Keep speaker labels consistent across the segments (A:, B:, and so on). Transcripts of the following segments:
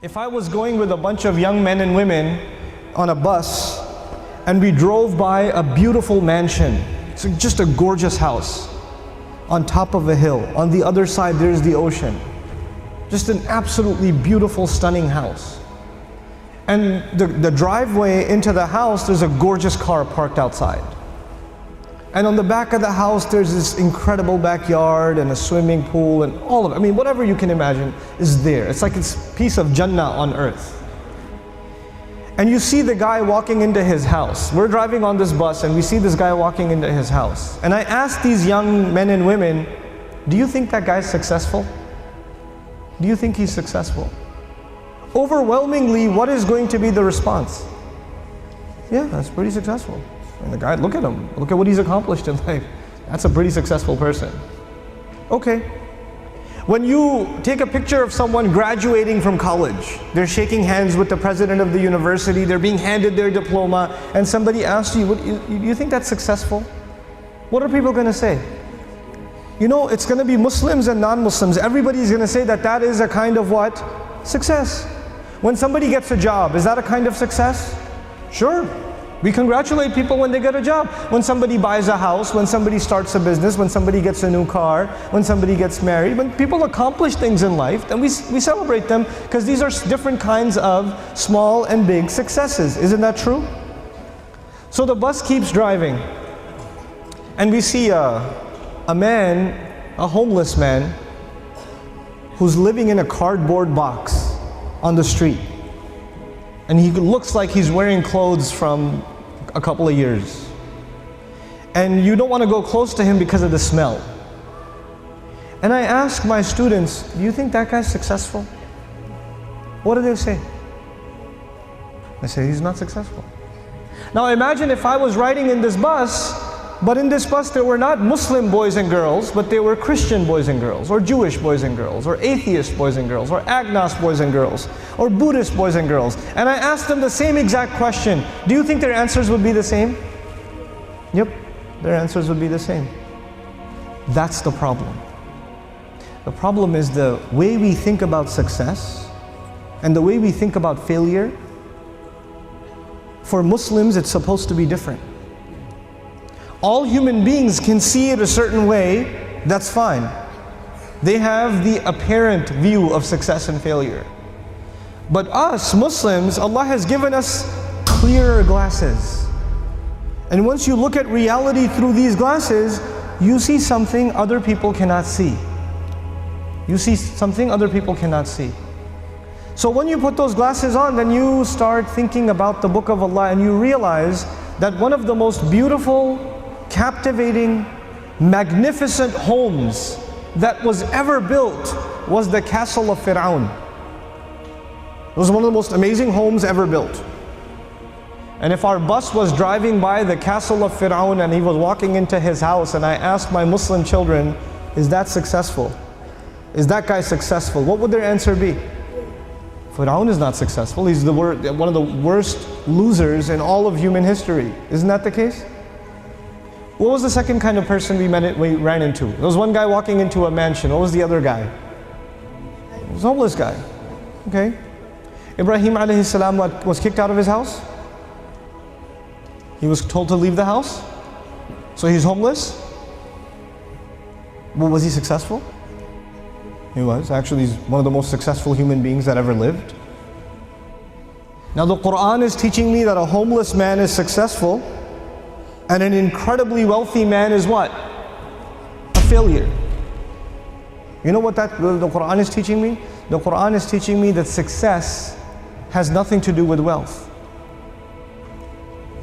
A: If I was going with a bunch of young men and women on a bus and we drove by a beautiful mansion, it's just a gorgeous house on top of a hill. On the other side there's the ocean. Just an absolutely beautiful, stunning house. And the driveway into the house, there's a gorgeous car parked outside. And on the back of the house, there's this incredible backyard and a swimming pool and all of it. I mean, whatever you can imagine is there. It's like it's a piece of Jannah on earth. And you see the guy walking into his house. We're driving on this bus and we see this guy walking into his house. And I asked these young men and women, do you think that guy's successful? Do you think he's successful? Overwhelmingly, what is going to be the response? Yeah, that's pretty successful. And the guy, look at him. Look at what he's accomplished in life. That's a pretty successful person. Okay. When you take a picture of someone graduating from college, they're shaking hands with the president of the university, they're being handed their diploma, and somebody asks you, you think that's successful? What are people going to say? You know, it's going to be Muslims and non-Muslims. Everybody's going to say that that is a kind of what? Success. When somebody gets a job, is that a kind of success? Sure. We congratulate people when they get a job. When somebody buys a house, when somebody starts a business, when somebody gets a new car, when somebody gets married, when people accomplish things in life, then we celebrate them because these are different kinds of small and big successes. Isn't that true? So the bus keeps driving and we see a man, a homeless man, who's living in a cardboard box on the street. And he looks like he's wearing clothes from a couple of years. And you don't want to go close to him because of the smell. And I ask my students, do you think that guy's successful? What do they say? They say he's not successful. Now imagine if I was riding in this bus, but in this bus there were not Muslim boys and girls, but they were Christian boys and girls, or Jewish boys and girls, or atheist boys and girls, or agnos boys and girls, or Buddhist boys and girls. And I asked them the same exact question. Do you think their answers would be the same? Yep, their answers would be the same. That's the problem. The problem is the way we think about success and the way we think about failure. For Muslims, it's supposed to be different. All human beings can see it a certain way, that's fine. They have the apparent view of success and failure. But us, Muslims, Allah has given us clearer glasses. And once you look at reality through these glasses, you see something other people cannot see. You see something other people cannot see. So when you put those glasses on, then you start thinking about the Book of Allah and you realize that one of the most beautiful, captivating, magnificent homes that was ever built was the castle of Fir'aun. It was one of the most amazing homes ever built. And if our bus was driving by the castle of Fir'aun and he was walking into his house and I asked my Muslim children, is that successful? Is that guy successful? What would their answer be? Fir'aun is not successful. He's one of the worst losers in all of human history. Isn't that the case? What was the second kind of person we ran into? There was one guy walking into a mansion. What was the other guy? It was a homeless guy. Okay. Ibrahim alayhi salam was kicked out of his house. He was told to leave the house. So he's homeless. Well, was he successful? He was. Actually, he's one of the most successful human beings that ever lived. Now the Quran is teaching me that a homeless man is successful and an incredibly wealthy man is what? A failure. You know what the Quran is teaching me? The Quran is teaching me that success has nothing to do with wealth.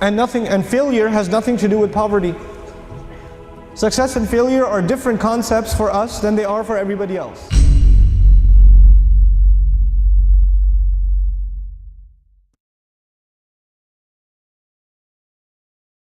A: And failure has nothing to do with poverty. Success and failure are different concepts for us than they are for everybody else.